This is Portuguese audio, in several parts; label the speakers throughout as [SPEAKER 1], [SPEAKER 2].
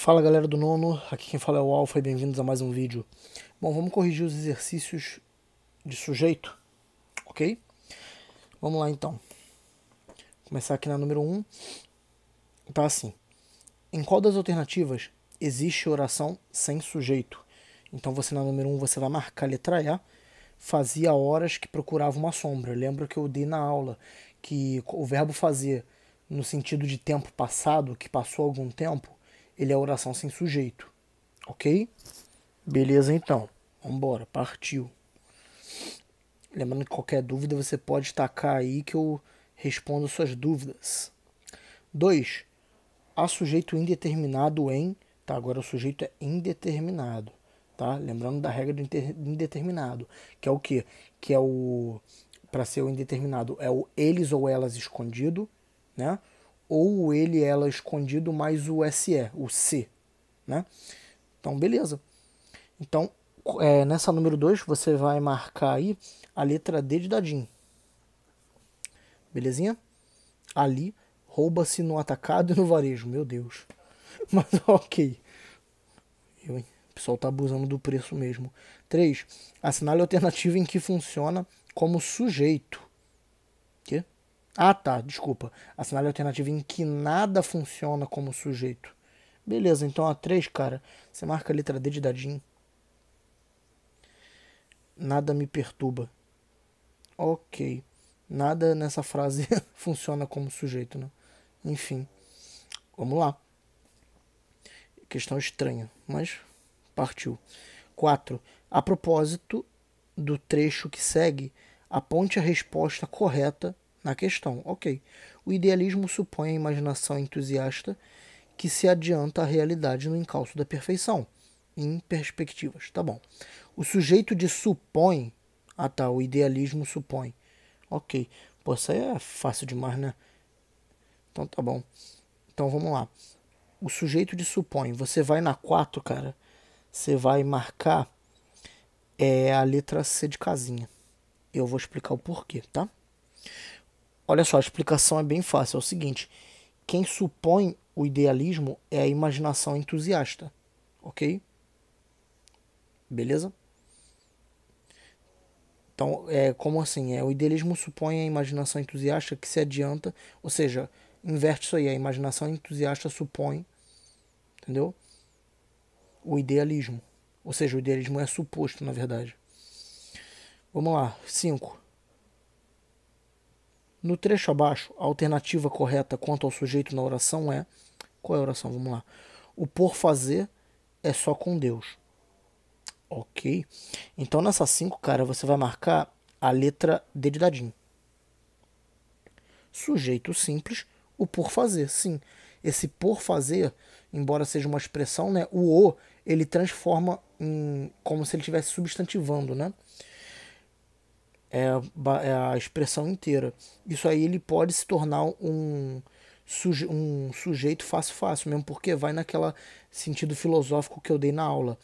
[SPEAKER 1] Fala galera do nono, aqui quem fala é o Alfa e bem-vindos a mais um vídeo. Bom, vamos corrigir os exercícios de sujeito, ok? Vamos lá então. Começar aqui na número 1. Tá assim. Em qual das alternativas existe oração sem sujeito? Então você na número 1 você vai marcar a letra E. Fazia horas que procurava uma sombra. Lembra que eu dei na aula que o verbo fazer no sentido de tempo passado, que passou algum tempo, ele é oração sem sujeito, ok? Beleza, então. Vambora, partiu. Lembrando que qualquer dúvida você pode tacar aí que eu respondo suas dúvidas. 2. Há sujeito indeterminado em... Tá, agora o sujeito é indeterminado. Tá? Lembrando da regra do indeterminado. Que é o quê? Que é o... Para ser o indeterminado, é o eles ou elas escondido, né? Ou o ele e ela escondido mais o SE, o C, né? Então, beleza. Então, nessa número 2, você vai marcar aí a letra D de dadinho. Belezinha? Ali, rouba-se no atacado e no varejo. Meu Deus. Mas ok. O pessoal tá abusando do preço mesmo. 3. Assinale a alternativa em que funciona como sujeito. Quê? Ah, tá, desculpa. Assinale a alternativa em que nada funciona como sujeito. Beleza, então a 3, cara, você marca a letra D de dadinho. Nada me perturba. Ok. Nada nessa frase funciona como sujeito, né? Enfim. Vamos lá. Questão estranha, mas partiu. 4. A propósito do trecho que segue, aponte a resposta correta na questão. Ok. O idealismo supõe a imaginação entusiasta que se adianta à realidade no encalço da perfeição. Em perspectivas. Tá bom. O sujeito de supõe... Ah tá, o idealismo supõe. Ok. Pô, isso aí é fácil demais, né? Então tá bom. Então vamos lá. O sujeito de supõe. Você vai na 4, cara. Você vai marcar a letra C de casinha. Eu vou explicar o porquê, tá? Olha só, a explicação é bem fácil. É o seguinte. Quem supõe o idealismo é a imaginação entusiasta. Ok? Beleza? Então, como assim? O idealismo supõe a imaginação entusiasta que se adianta, ou seja, inverte isso aí, a imaginação entusiasta supõe, entendeu? O idealismo. Ou seja, o idealismo é suposto, na verdade. Vamos lá, 5. No trecho abaixo, a alternativa correta quanto ao sujeito na oração é... Qual é a oração? Vamos lá. O por fazer é só com Deus. Ok. Então, nessa 5, cara, você vai marcar a letra D de dadinho. Sujeito simples, o por fazer, sim. Esse por fazer, embora seja uma expressão, né, o ele transforma como se ele estivesse substantivando, né? É a expressão inteira. Isso aí ele pode se tornar um sujeito fácil, mesmo porque vai naquela sentido filosófico que eu dei na aula.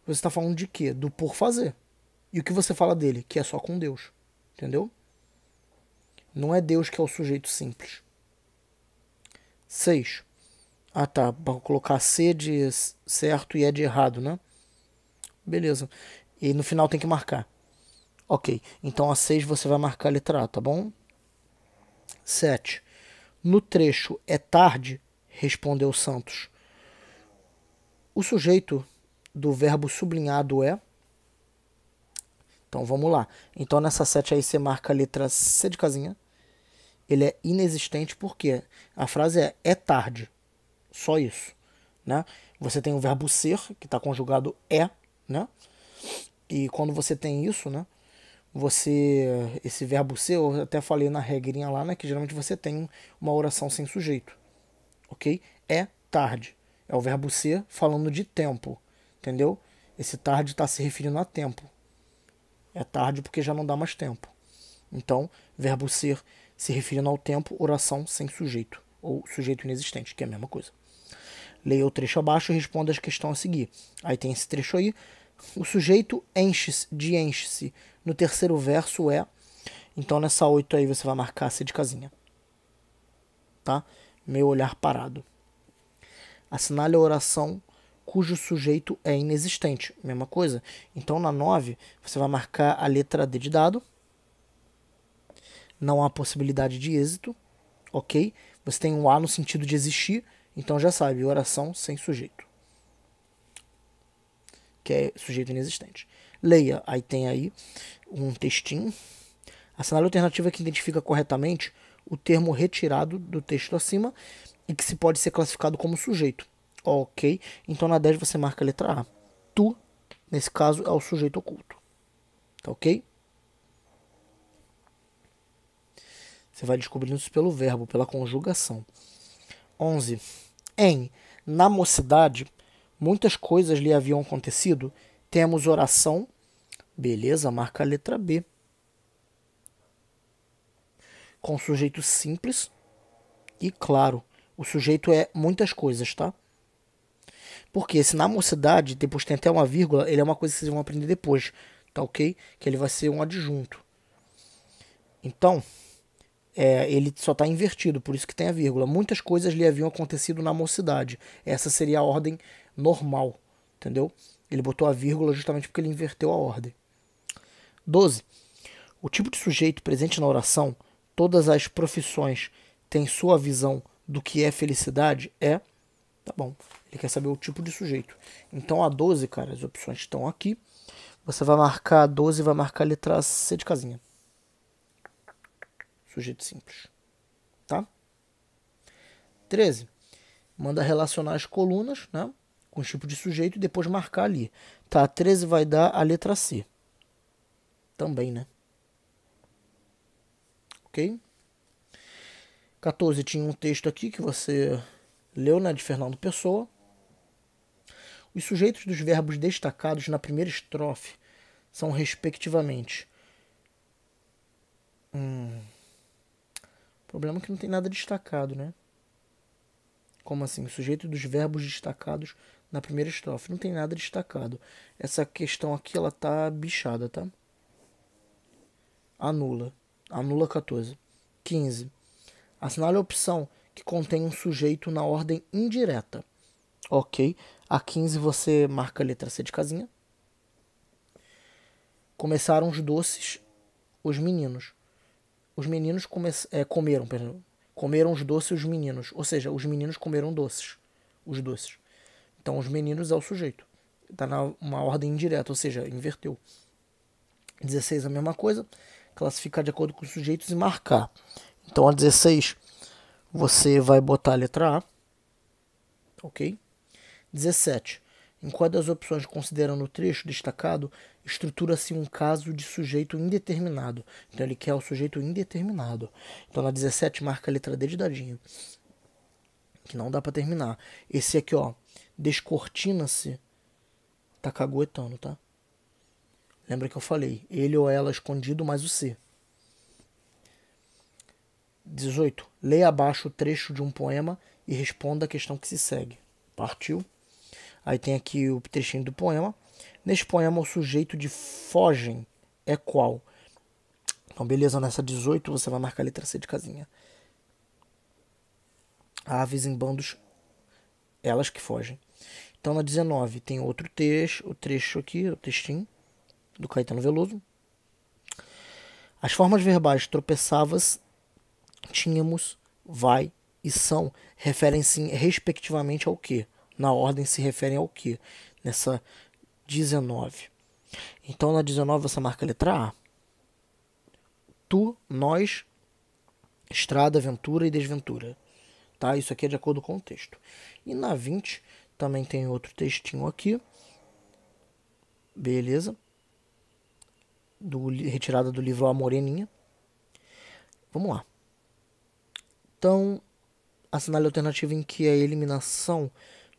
[SPEAKER 1] Você está falando de quê? Do por fazer. E o que você fala dele? Que é só com Deus. Entendeu? Não é Deus que é o sujeito simples. 6. Ah tá, para colocar C de certo e E de errado, né? Beleza. E no final tem que marcar. Ok, então a 6 você vai marcar a letra A, tá bom? 7. No trecho é tarde, respondeu Santos. O sujeito do verbo sublinhado é... Então vamos lá. Então nessa 7 aí você marca a letra C de casinha. Ele é inexistente porque a frase é tarde. Só isso, né? Você tem o verbo ser, que está conjugado né? E quando você tem isso, né? Esse verbo ser, eu até falei na regrinha lá, né? Que geralmente você tem uma oração sem sujeito, ok? É tarde. É o verbo ser falando de tempo, entendeu? Esse tarde está se referindo a tempo. É tarde porque já não dá mais tempo. Então, verbo ser se referindo ao tempo, oração sem sujeito. Ou sujeito inexistente, que é a mesma coisa. Leia o trecho abaixo e responda as questões a seguir. Aí tem esse trecho aí. O sujeito enche-se no terceiro verso é... Então nessa 8 aí você vai marcar C de casinha. Tá? Meu olhar parado. Assinale a oração cujo sujeito é inexistente. Mesma coisa. Então, na 9, você vai marcar a letra D de dado. Não há possibilidade de êxito. Ok? Você tem um A no sentido de existir. Então, já sabe, oração sem sujeito. Que é sujeito inexistente. Leia. Aí tem aí um textinho. Assinale a alternativa que identifica corretamente o termo retirado do texto acima e que se pode ser classificado como sujeito. Ok? Então na 10 você marca a letra A. Tu, nesse caso, é o sujeito oculto. Tá ok? Você vai descobrindo isso pelo verbo, pela conjugação. 11. Na mocidade, muitas coisas lhe haviam acontecido. Temos oração. Beleza, marca a letra B. Com sujeito simples. E claro, o sujeito é muitas coisas, tá? Porque se na mocidade, depois tem até uma vírgula, ele é uma coisa que vocês vão aprender depois, tá ok? Que ele vai ser um adjunto. Então, ele só está invertido, por isso que tem a vírgula. Muitas coisas lhe haviam acontecido na mocidade. Essa seria a ordem normal, entendeu? Ele botou a vírgula justamente porque ele inverteu a ordem. 12. O tipo de sujeito presente na oração, todas as profissões têm sua visão do que é felicidade, é... Tá bom. Ele quer saber o tipo de sujeito. Então a 12, cara, as opções estão aqui. Você vai marcar a 12 e vai marcar a letra C de casinha. Sujeito simples. Tá? 13. Manda relacionar as colunas, né? Com o tipo de sujeito e depois marcar ali. Tá, a 13 vai dar a letra C. Também, né? Ok? 14 tinha um texto aqui que você leu, né? De Fernando Pessoa. Os sujeitos dos verbos destacados na primeira estrofe são, respectivamente... O problema é que não tem nada destacado, né? Como assim? O sujeito dos verbos destacados na primeira estrofe. Não tem nada destacado. Essa questão aqui, ela tá bichada, tá? Anula. Anula 14. 15. Assinale a opção que contém um sujeito na ordem indireta. Ok. A 15 você marca a letra C de casinha. Começaram os doces, os meninos. Os meninos comeram, perdão. Comeram os doces os meninos. Ou seja, os meninos comeram doces. Os doces. Então, os meninos é o sujeito. Está numa ordem indireta, ou seja, inverteu. 16 a mesma coisa. Classificar de acordo com os sujeitos e marcar. Então, a 16, você vai botar a letra A. Ok? 17. Em qual das opções, considerando o trecho destacado, estrutura-se um caso de sujeito indeterminado. Então ele quer o sujeito indeterminado. Então na 17 marca a letra D de dadinho. Que não dá para terminar. Esse aqui, ó, descortina-se, tá caguetando, tá? Lembra que eu falei, ele ou ela escondido mais o C. 18. Leia abaixo o trecho de um poema e responda a questão que se segue. Partiu? Aí tem aqui o trechinho do poema. Neste poema, o sujeito de fogem é qual? Então, beleza, nessa 18 você vai marcar a letra C de casinha. Aves em bandos, elas que fogem. Então, na 19 tem outro texto, o trecho aqui, o textinho, do Caetano Veloso. As formas verbais tropeçavas, tínhamos, vai e são referem-se respectivamente ao quê? Na ordem se referem ao quê? Nessa 19. Então na 19 você marca a letra A. Tu, nós, estrada, aventura e desventura. Tá? Isso aqui é de acordo com o texto. E na 20 também tem outro textinho aqui. Beleza. Retirada do livro A Moreninha. Vamos lá. Então, assinale a alternativa em que a eliminação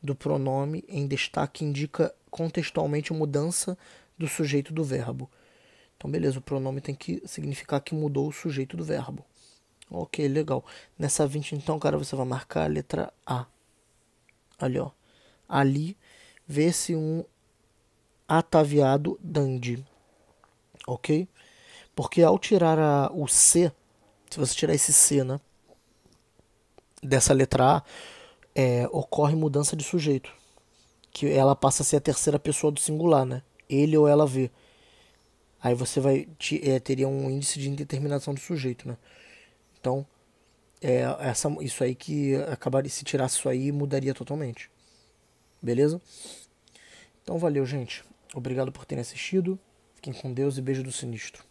[SPEAKER 1] do pronome em destaque indica contextualmente mudança do sujeito do verbo. Então, beleza, o pronome tem que significar que mudou o sujeito do verbo. Ok, legal. Nessa 20, então, cara, você vai marcar a letra A. Ali, ó. Ali, vê-se um ataviado dandy. Ok? Porque ao tirar o C, se você tirar esse C, né? Dessa letra A, ocorre mudança de sujeito. Que ela passa a ser a terceira pessoa do singular, né? Ele ou ela vê. Aí você teria um índice de indeterminação do sujeito, né? Então, isso aí que acabaria, se tirasse isso aí, mudaria totalmente. Beleza? Então valeu, gente. Obrigado por terem assistido. Fiquem com Deus e beijo do sinistro.